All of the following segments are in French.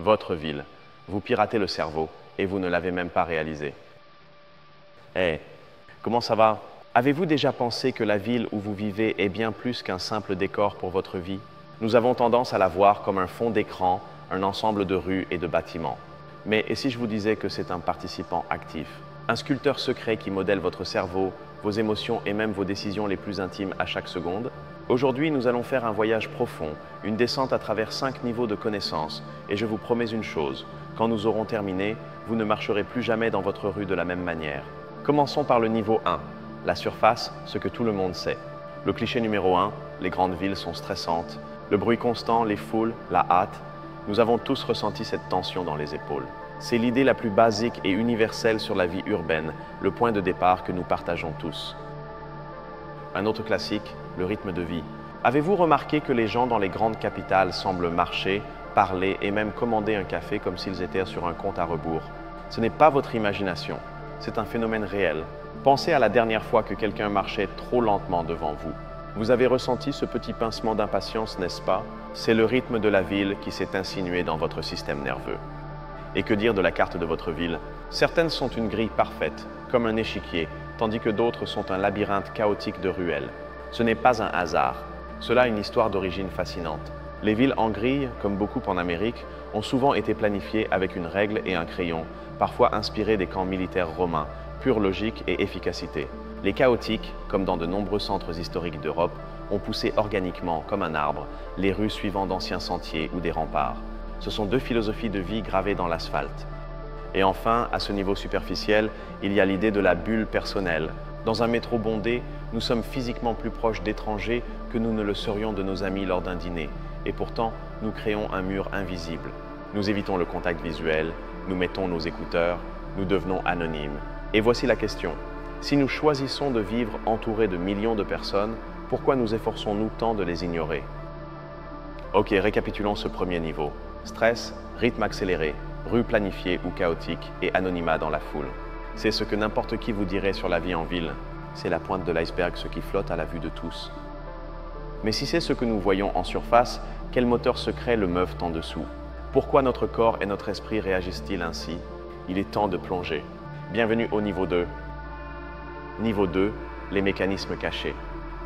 votre ville. Vous piratez le cerveau et vous ne l'avez même pas réalisé. Hey, comment ça va? Avez-vous déjà pensé que la ville où vous vivez est bien plus qu'un simple décor pour votre vie? Nous avons tendance à la voir comme un fond d'écran, un ensemble de rues et de bâtiments. Mais et si je vous disais que c'est un participant actif? Un sculpteur secret qui modèle votre cerveau, vos émotions et même vos décisions les plus intimes à chaque seconde? Aujourd'hui, nous allons faire un voyage profond, une descente à travers 5 niveaux de connaissances. Et je vous promets une chose, quand nous aurons terminé, vous ne marcherez plus jamais dans votre rue de la même manière. Commençons par le niveau 1, la surface, ce que tout le monde sait. Le cliché numéro 1, les grandes villes sont stressantes. Le bruit constant, les foules, la hâte. Nous avons tous ressenti cette tension dans les épaules. C'est l'idée la plus basique et universelle sur la vie urbaine, le point de départ que nous partageons tous. Un autre classique, le rythme de vie. Avez-vous remarqué que les gens dans les grandes capitales semblent marcher, parler et même commander un café comme s'ils étaient sur un compte à rebours? Ce n'est pas votre imagination, c'est un phénomène réel. Pensez à la dernière fois que quelqu'un marchait trop lentement devant vous. Vous avez ressenti ce petit pincement d'impatience, n'est-ce pas? C'est le rythme de la ville qui s'est insinué dans votre système nerveux. Et que dire de la carte de votre ville? Certaines sont une grille parfaite, comme un échiquier, tandis que d'autres sont un labyrinthe chaotique de ruelles. Ce n'est pas un hasard. Cela a une histoire d'origine fascinante. Les villes en grille, comme beaucoup en Amérique, ont souvent été planifiées avec une règle et un crayon, parfois inspirées des camps militaires romains, pure logique et efficacité. Les chaotiques, comme dans de nombreux centres historiques d'Europe, ont poussé organiquement, comme un arbre, les rues suivant d'anciens sentiers ou des remparts. Ce sont deux philosophies de vie gravées dans l'asphalte. Et enfin, à ce niveau superficiel, il y a l'idée de la bulle personnelle. Dans un métro bondé, nous sommes physiquement plus proches d'étrangers que nous ne le serions de nos amis lors d'un dîner. Et pourtant, nous créons un mur invisible. Nous évitons le contact visuel, nous mettons nos écouteurs, nous devenons anonymes. Et voici la question. Si nous choisissons de vivre entourés de millions de personnes, pourquoi nous efforçons-nous tant de les ignorer? Ok, récapitulons ce premier niveau. Stress, rythme accéléré, rue planifiée ou chaotique et anonymat dans la foule. C'est ce que n'importe qui vous dirait sur la vie en ville. C'est la pointe de l'iceberg, ce qui flotte à la vue de tous. Mais si c'est ce que nous voyons en surface, quel moteur secret le meuvent en dessous? Pourquoi notre corps et notre esprit réagissent-ils ainsi? Il est temps de plonger. Bienvenue au niveau 2. Niveau 2, les mécanismes cachés.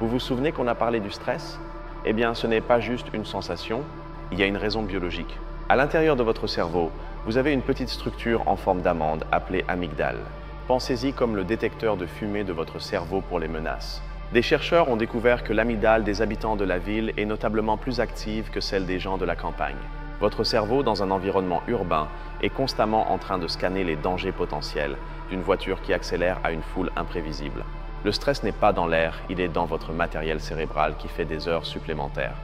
Vous vous souvenez qu'on a parlé du stress? Eh bien, ce n'est pas juste une sensation, il y a une raison biologique. À l'intérieur de votre cerveau, vous avez une petite structure en forme d'amande appelée amygdale. Pensez-y comme le détecteur de fumée de votre cerveau pour les menaces. Des chercheurs ont découvert que l'amygdale des habitants de la ville est notablement plus active que celle des gens de la campagne. Votre cerveau, dans un environnement urbain, est constamment en train de scanner les dangers potentiels d'une voiture qui accélère à une foule imprévisible. Le stress n'est pas dans l'air, il est dans votre matériel cérébral qui fait des heures supplémentaires.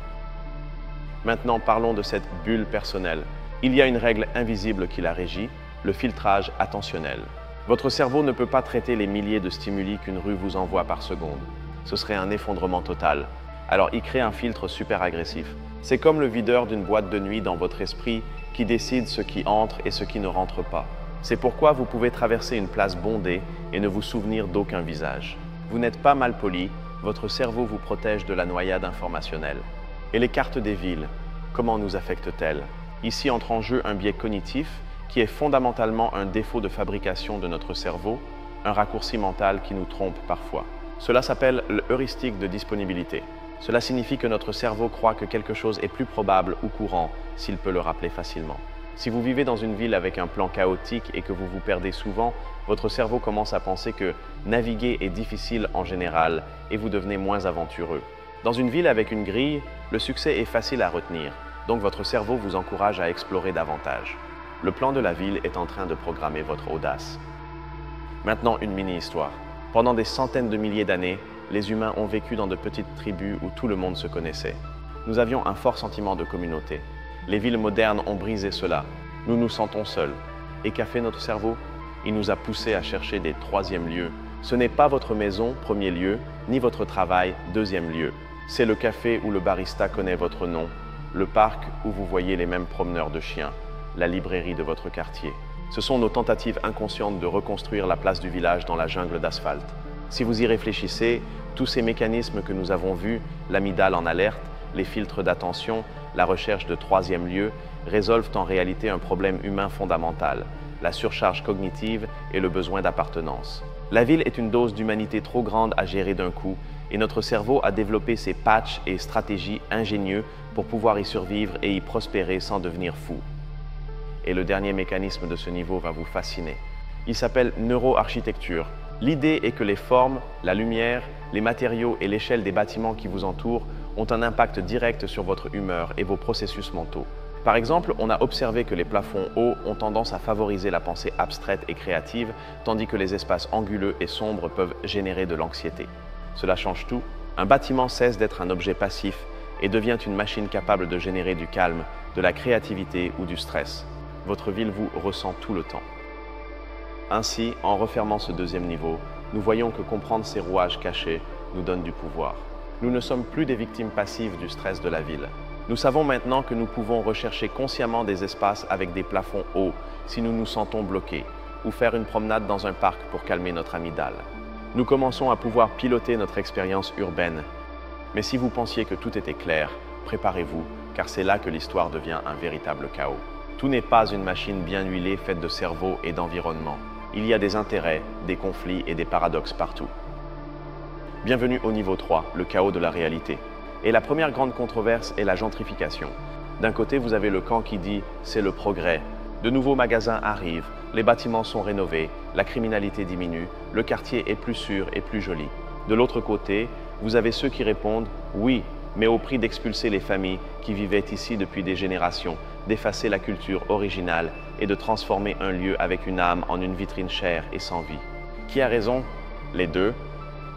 Maintenant, parlons de cette bulle personnelle. Il y a une règle invisible qui la régit, le filtrage attentionnel. Votre cerveau ne peut pas traiter les milliers de stimuli qu'une rue vous envoie par seconde. Ce serait un effondrement total. Alors, il crée un filtre super agressif. C'est comme le videur d'une boîte de nuit dans votre esprit qui décide ce qui entre et ce qui ne rentre pas. C'est pourquoi vous pouvez traverser une place bondée et ne vous souvenir d'aucun visage. Vous n'êtes pas mal poli, votre cerveau vous protège de la noyade informationnelle. Et les cartes des villes, comment nous affectent-elles? Ici entre en jeu un biais cognitif qui est fondamentalement un défaut de fabrication de notre cerveau, un raccourci mental qui nous trompe parfois. Cela s'appelle le heuristique de disponibilité. Cela signifie que notre cerveau croit que quelque chose est plus probable ou courant s'il peut le rappeler facilement. Si vous vivez dans une ville avec un plan chaotique et que vous vous perdez souvent, votre cerveau commence à penser que naviguer est difficile en général et vous devenez moins aventureux. Dans une ville avec une grille, le succès est facile à retenir, donc votre cerveau vous encourage à explorer davantage. Le plan de la ville est en train de programmer votre audace. Maintenant, une mini-histoire. Pendant des centaines de milliers d'années, les humains ont vécu dans de petites tribus où tout le monde se connaissait. Nous avions un fort sentiment de communauté. Les villes modernes ont brisé cela. Nous nous sentons seuls. Et qu'a fait notre cerveau? Il nous a poussés à chercher des troisièmes lieux. Ce n'est pas votre maison, premier lieu, ni votre travail, deuxième lieu. C'est le café où le barista connaît votre nom, le parc où vous voyez les mêmes promeneurs de chiens, la librairie de votre quartier. Ce sont nos tentatives inconscientes de reconstruire la place du village dans la jungle d'asphalte. Si vous y réfléchissez, tous ces mécanismes que nous avons vus, l'amygdale en alerte, les filtres d'attention, la recherche de troisième lieux résolvent en réalité un problème humain fondamental, la surcharge cognitive et le besoin d'appartenance. La ville est une dose d'humanité trop grande à gérer d'un coup et notre cerveau a développé ses patchs et stratégies ingénieux pour pouvoir y survivre et y prospérer sans devenir fou. Et le dernier mécanisme de ce niveau va vous fasciner. Il s'appelle neuroarchitecture. L'idée est que les formes, la lumière, les matériaux et l'échelle des bâtiments qui vous entourent ont un impact direct sur votre humeur et vos processus mentaux. Par exemple, on a observé que les plafonds hauts ont tendance à favoriser la pensée abstraite et créative, tandis que les espaces anguleux et sombres peuvent générer de l'anxiété. Cela change tout. Un bâtiment cesse d'être un objet passif et devient une machine capable de générer du calme, de la créativité ou du stress. Votre ville vous ressent tout le temps. Ainsi, en refermant ce deuxième niveau, nous voyons que comprendre ces rouages cachés nous donne du pouvoir. Nous ne sommes plus des victimes passives du stress de la ville. Nous savons maintenant que nous pouvons rechercher consciemment des espaces avec des plafonds hauts si nous nous sentons bloqués, ou faire une promenade dans un parc pour calmer notre amygdale. Nous commençons à pouvoir piloter notre expérience urbaine. Mais si vous pensiez que tout était clair, préparez-vous, car c'est là que l'histoire devient un véritable chaos. Tout n'est pas une machine bien huilée faite de cerveau et d'environnement. Il y a des intérêts, des conflits et des paradoxes partout. Bienvenue au niveau 3, le chaos de la réalité. Et la première grande controverse est la gentrification. D'un côté, vous avez le camp qui dit « c'est le progrès ». De nouveaux magasins arrivent, les bâtiments sont rénovés, la criminalité diminue, le quartier est plus sûr et plus joli. De l'autre côté, vous avez ceux qui répondent « oui, mais au prix d'expulser les familles qui vivaient ici depuis des générations, d'effacer la culture originale et de transformer un lieu avec une âme en une vitrine chère et sans vie. » Qui a raison? Les deux?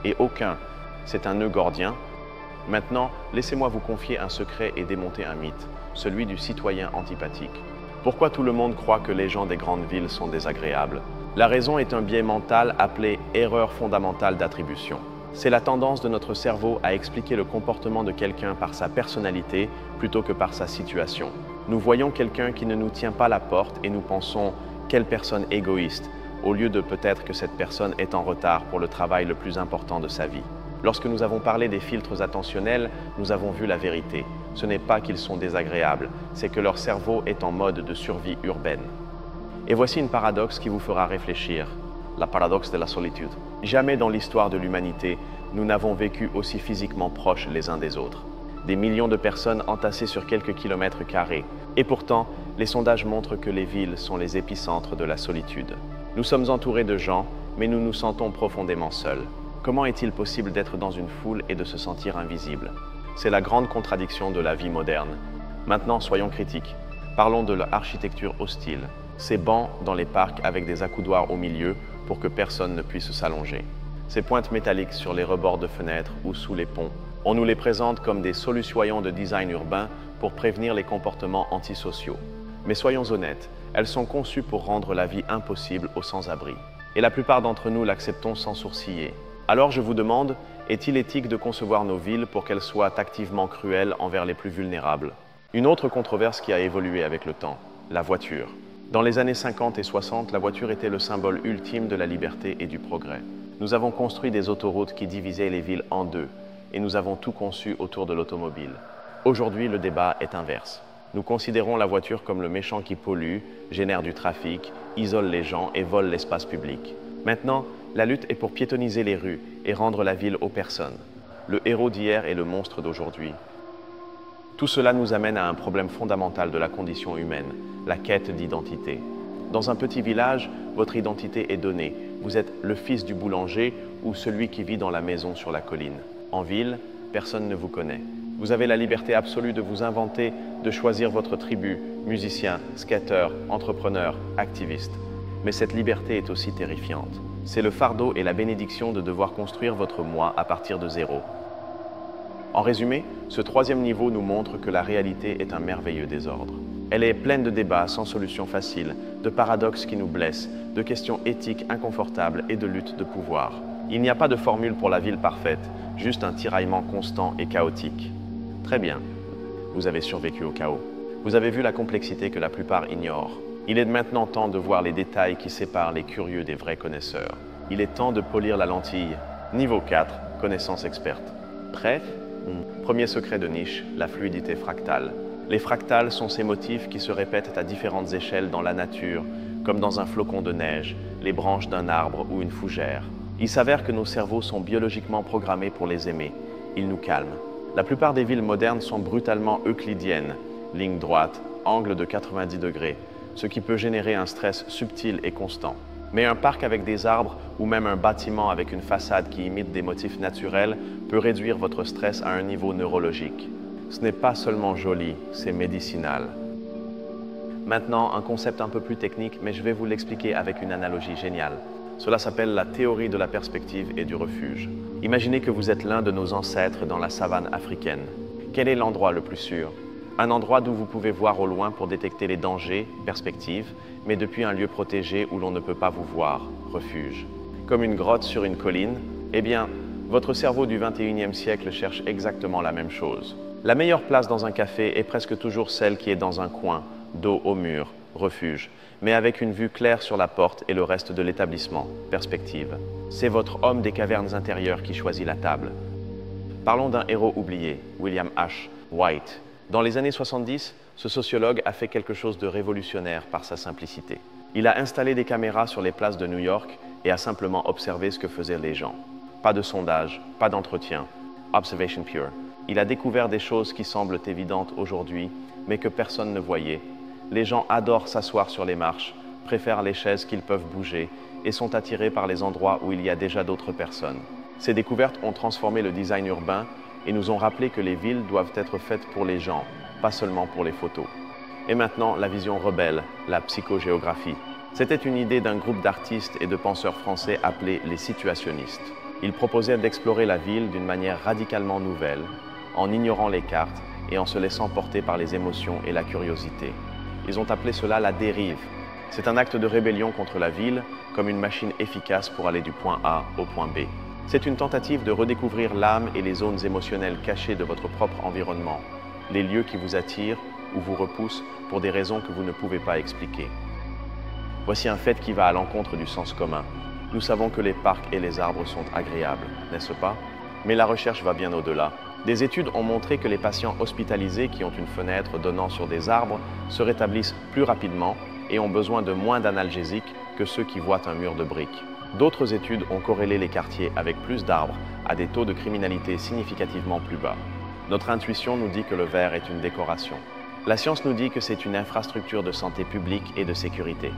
Et aucun. C'est un nœud gordien. Maintenant, laissez-moi vous confier un secret et démonter un mythe, celui du citoyen antipathique. Pourquoi tout le monde croit que les gens des grandes villes sont désagréables? La raison est un biais mental appelé erreur fondamentale d'attribution. C'est la tendance de notre cerveau à expliquer le comportement de quelqu'un par sa personnalité plutôt que par sa situation. Nous voyons quelqu'un qui ne nous tient pas la porte et nous pensons « quelle personne égoïste », au lieu de peut-être que cette personne est en retard pour le travail le plus important de sa vie. Lorsque nous avons parlé des filtres attentionnels, nous avons vu la vérité. Ce n'est pas qu'ils sont désagréables, c'est que leur cerveau est en mode de survie urbaine. Et voici une paradoxe qui vous fera réfléchir. La paradoxe de la solitude. Jamais dans l'histoire de l'humanité, nous n'avons vécu aussi physiquement proches les uns des autres. Des millions de personnes entassées sur quelques kilomètres carrés. Et pourtant, les sondages montrent que les villes sont les épicentres de la solitude. Nous sommes entourés de gens, mais nous nous sentons profondément seuls. Comment est-il possible d'être dans une foule et de se sentir invisible? C'est la grande contradiction de la vie moderne. Maintenant, soyons critiques. Parlons de l'architecture hostile. Ces bancs dans les parcs avec des accoudoirs au milieu pour que personne ne puisse s'allonger. Ces pointes métalliques sur les rebords de fenêtres ou sous les ponts. On nous les présente comme des solutions de design urbain pour prévenir les comportements antisociaux. Mais soyons honnêtes, elles sont conçues pour rendre la vie impossible aux sans-abri. Et la plupart d'entre nous l'acceptons sans sourciller. Alors je vous demande, est-il éthique de concevoir nos villes pour qu'elles soient activement cruelles envers les plus vulnérables? Une autre controverse qui a évolué avec le temps, la voiture. Dans les années 50 et 60, la voiture était le symbole ultime de la liberté et du progrès. Nous avons construit des autoroutes qui divisaient les villes en deux, et nous avons tout conçu autour de l'automobile. Aujourd'hui, le débat est inverse. Nous considérons la voiture comme le méchant qui pollue, génère du trafic, isole les gens et vole l'espace public. Maintenant, la lutte est pour piétonniser les rues et rendre la ville aux personnes. Le héros d'hier est le monstre d'aujourd'hui. Tout cela nous amène à un problème fondamental de la condition humaine, la quête d'identité. Dans un petit village, votre identité est donnée. Vous êtes le fils du boulanger ou celui qui vit dans la maison sur la colline. En ville, personne ne vous connaît. Vous avez la liberté absolue de vous inventer, de choisir votre tribu, musicien, skateur, entrepreneur, activiste. Mais cette liberté est aussi terrifiante. C'est le fardeau et la bénédiction de devoir construire votre moi à partir de zéro. En résumé, ce troisième niveau nous montre que la réalité est un merveilleux désordre. Elle est pleine de débats sans solution facile, de paradoxes qui nous blessent, de questions éthiques inconfortables et de luttes de pouvoir. Il n'y a pas de formule pour la ville parfaite, juste un tiraillement constant et chaotique. Très bien, vous avez survécu au chaos. Vous avez vu la complexité que la plupart ignorent. Il est maintenant temps de voir les détails qui séparent les curieux des vrais connaisseurs. Il est temps de polir la lentille. Niveau 4, connaissance experte. Prêt? Premier secret de niche, la fluidité fractale. Les fractales sont ces motifs qui se répètent à différentes échelles dans la nature, comme dans un flocon de neige, les branches d'un arbre ou une fougère. Il s'avère que nos cerveaux sont biologiquement programmés pour les aimer. Ils nous calment. La plupart des villes modernes sont brutalement euclidiennes, ligne droite, angle de 90 degrés, ce qui peut générer un stress subtil et constant. Mais un parc avec des arbres ou même un bâtiment avec une façade qui imite des motifs naturels peut réduire votre stress à un niveau neurologique. Ce n'est pas seulement joli, c'est médicinal. Maintenant, un concept un peu plus technique, mais je vais vous l'expliquer avec une analogie géniale. Cela s'appelle la théorie de la perspective et du refuge. Imaginez que vous êtes l'un de nos ancêtres dans la savane africaine. Quel est l'endroit le plus sûr? Un endroit d'où vous pouvez voir au loin pour détecter les dangers, perspective, mais depuis un lieu protégé où l'on ne peut pas vous voir, refuge. Comme une grotte sur une colline, eh bien, votre cerveau du 21e siècle cherche exactement la même chose. La meilleure place dans un café est presque toujours celle qui est dans un coin, dos au mur, refuge, mais avec une vue claire sur la porte et le reste de l'établissement, perspective. C'est votre homme des cavernes intérieures qui choisit la table. Parlons d'un héros oublié, William H. White. Dans les années 70, ce sociologue a fait quelque chose de révolutionnaire par sa simplicité. Il a installé des caméras sur les places de New York et a simplement observé ce que faisaient les gens. Pas de sondage, pas d'entretien. Observation pure. Il a découvert des choses qui semblent évidentes aujourd'hui, mais que personne ne voyait. Les gens adorent s'asseoir sur les marches, préfèrent les chaises qu'ils peuvent bouger et sont attirés par les endroits où il y a déjà d'autres personnes. Ces découvertes ont transformé le design urbain et nous ont rappelé que les villes doivent être faites pour les gens, pas seulement pour les photos. Et maintenant, la vision rebelle, la psychogéographie. C'était une idée d'un groupe d'artistes et de penseurs français appelés les situationnistes. Ils proposaient d'explorer la ville d'une manière radicalement nouvelle, en ignorant les cartes et en se laissant porter par les émotions et la curiosité. Ils ont appelé cela la dérive. C'est un acte de rébellion contre la ville, comme une machine efficace pour aller du point A au point B. C'est une tentative de redécouvrir l'âme et les zones émotionnelles cachées de votre propre environnement, les lieux qui vous attirent ou vous repoussent pour des raisons que vous ne pouvez pas expliquer. Voici un fait qui va à l'encontre du sens commun. Nous savons que les parcs et les arbres sont agréables, n'est-ce pas? Mais la recherche va bien au-delà. Des études ont montré que les patients hospitalisés qui ont une fenêtre donnant sur des arbres se rétablissent plus rapidement et ont besoin de moins d'analgésiques que ceux qui voient un mur de briques. D'autres études ont corrélé les quartiers avec plus d'arbres à des taux de criminalité significativement plus bas. Notre intuition nous dit que le vert est une décoration. La science nous dit que c'est une infrastructure de santé publique et de sécurité.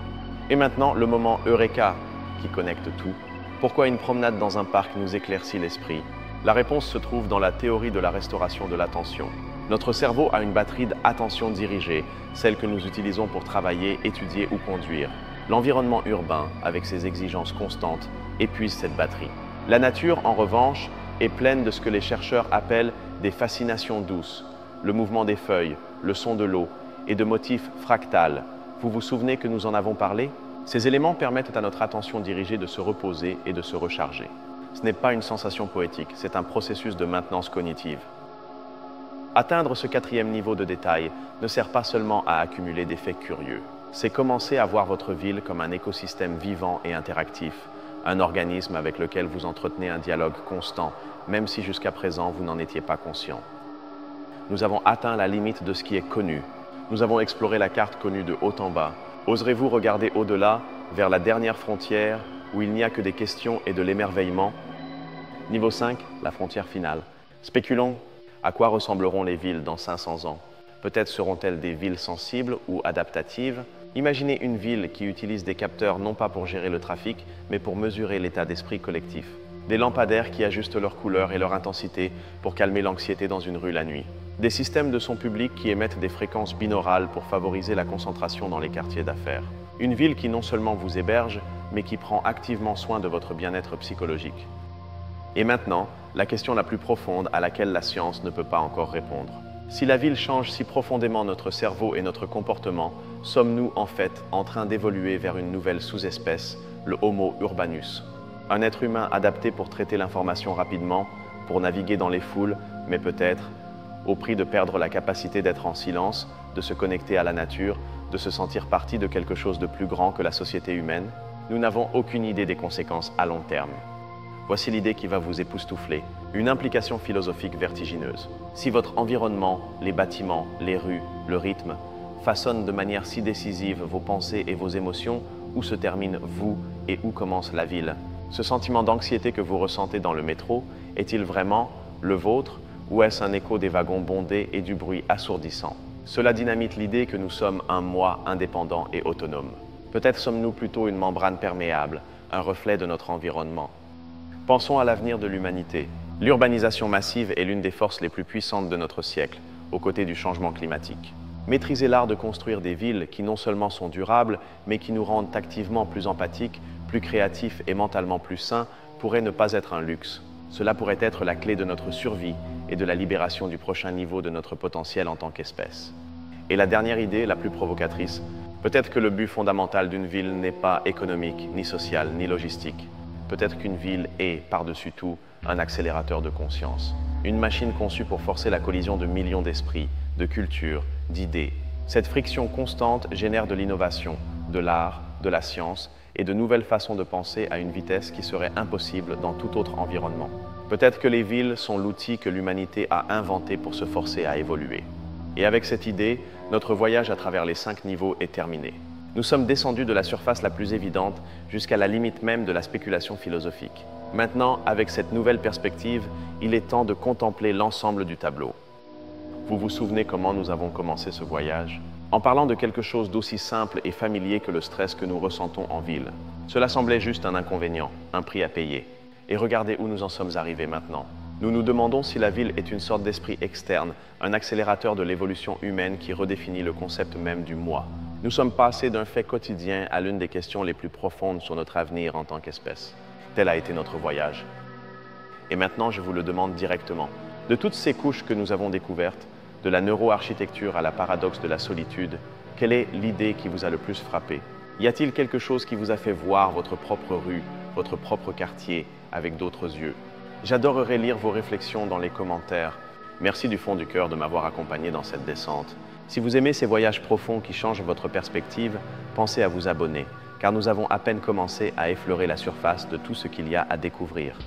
Et maintenant, le moment Eureka qui connecte tout. Pourquoi une promenade dans un parc nous éclaircit l'esprit? La réponse se trouve dans la théorie de la restauration de l'attention. Notre cerveau a une batterie d'attention dirigée, celle que nous utilisons pour travailler, étudier ou conduire. L'environnement urbain, avec ses exigences constantes, épuise cette batterie. La nature, en revanche, est pleine de ce que les chercheurs appellent des fascinations douces, le mouvement des feuilles, le son de l'eau, et de motifs fractales. Vous vous souvenez que nous en avons parlé? Ces éléments permettent à notre attention dirigée de se reposer et de se recharger. Ce n'est pas une sensation poétique, c'est un processus de maintenance cognitive. Atteindre ce 4e niveau de détail ne sert pas seulement à accumuler des faits curieux. C'est commencer à voir votre ville comme un écosystème vivant et interactif, un organisme avec lequel vous entretenez un dialogue constant, même si jusqu'à présent vous n'en étiez pas conscient. Nous avons atteint la limite de ce qui est connu. Nous avons exploré la carte connue de haut en bas. Oserez-vous regarder au-delà, vers la dernière frontière, où il n'y a que des questions et de l'émerveillement? Niveau 5, la frontière finale. Spéculons, à quoi ressembleront les villes dans 500 ans? Peut-être seront-elles des villes sensibles ou adaptatives? Imaginez une ville qui utilise des capteurs non pas pour gérer le trafic, mais pour mesurer l'état d'esprit collectif. Des lampadaires qui ajustent leur couleur et leur intensité pour calmer l'anxiété dans une rue la nuit. Des systèmes de son public qui émettent des fréquences binaurales pour favoriser la concentration dans les quartiers d'affaires. Une ville qui non seulement vous héberge, mais qui prend activement soin de votre bien-être psychologique. Et maintenant, la question la plus profonde à laquelle la science ne peut pas encore répondre. Si la ville change si profondément notre cerveau et notre comportement, sommes-nous en fait en train d'évoluer vers une nouvelle sous-espèce, le Homo urbanus? Un être humain adapté pour traiter l'information rapidement, pour naviguer dans les foules, mais peut-être au prix de perdre la capacité d'être en silence, de se connecter à la nature, de se sentir partie de quelque chose de plus grand que la société humaine? Nous n'avons aucune idée des conséquences à long terme. Voici l'idée qui va vous époustoufler. Une implication philosophique vertigineuse. Si votre environnement, les bâtiments, les rues, le rythme, façonnent de manière si décisive vos pensées et vos émotions, où se termine vous et où commence la ville? Ce sentiment d'anxiété que vous ressentez dans le métro, est-il vraiment le vôtre ou est-ce un écho des wagons bondés et du bruit assourdissant? Cela dynamite l'idée que nous sommes un moi indépendant et autonome. Peut-être sommes-nous plutôt une membrane perméable, un reflet de notre environnement. Pensons à l'avenir de l'humanité. L'urbanisation massive est l'une des forces les plus puissantes de notre siècle, aux côtés du changement climatique. Maîtriser l'art de construire des villes qui non seulement sont durables, mais qui nous rendent activement plus empathiques, plus créatifs et mentalement plus sains, pourrait ne pas être un luxe. Cela pourrait être la clé de notre survie et de la libération du prochain niveau de notre potentiel en tant qu'espèce. Et la dernière idée, la plus provocatrice, peut-être que le but fondamental d'une ville n'est pas économique, ni social, ni logistique. Peut-être qu'une ville est, par-dessus tout, un accélérateur de conscience. Une machine conçue pour forcer la collision de millions d'esprits, de cultures, d'idées. Cette friction constante génère de l'innovation, de l'art, de la science et de nouvelles façons de penser à une vitesse qui serait impossible dans tout autre environnement. Peut-être que les villes sont l'outil que l'humanité a inventé pour se forcer à évoluer. Et avec cette idée, notre voyage à travers les 5 niveaux est terminé. Nous sommes descendus de la surface la plus évidente jusqu'à la limite même de la spéculation philosophique. Maintenant, avec cette nouvelle perspective, il est temps de contempler l'ensemble du tableau. Vous vous souvenez comment nous avons commencé ce voyage? En parlant de quelque chose d'aussi simple et familier que le stress que nous ressentons en ville. Cela semblait juste un inconvénient, un prix à payer. Et regardez où nous en sommes arrivés maintenant. Nous nous demandons si la ville est une sorte d'esprit externe, un accélérateur de l'évolution humaine qui redéfinit le concept même du moi. Nous sommes passés d'un fait quotidien à l'une des questions les plus profondes sur notre avenir en tant qu'espèce. Tel a été notre voyage. Et maintenant, je vous le demande directement. De toutes ces couches que nous avons découvertes, de la neuroarchitecture à la paradoxe de la solitude, quelle est l'idée qui vous a le plus frappé? Y a-t-il quelque chose qui vous a fait voir votre propre rue, votre propre quartier avec d'autres yeux? J'adorerais lire vos réflexions dans les commentaires. Merci du fond du cœur de m'avoir accompagné dans cette descente. Si vous aimez ces voyages profonds qui changent votre perspective, pensez à vous abonner, car nous avons à peine commencé à effleurer la surface de tout ce qu'il y a à découvrir.